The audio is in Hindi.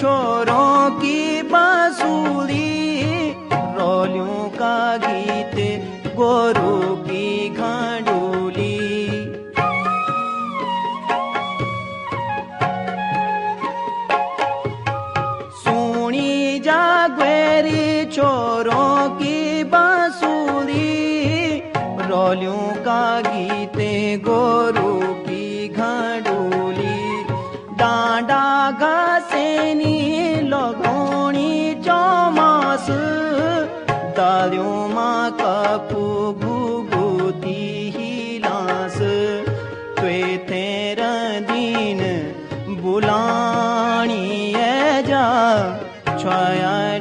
छोरों की बांसुरी, रोलियों का गीत गोरू की घंडोली। सुनी जागवेरी छोरों की बांसुरी, रोलियों का गीत गोरू की घंडोली। डांडा घसेनी लगोणी चौमास, दालियों माँ कपू घुघुती हिलास। त्वे तेरा दिन बुलानी जा छाया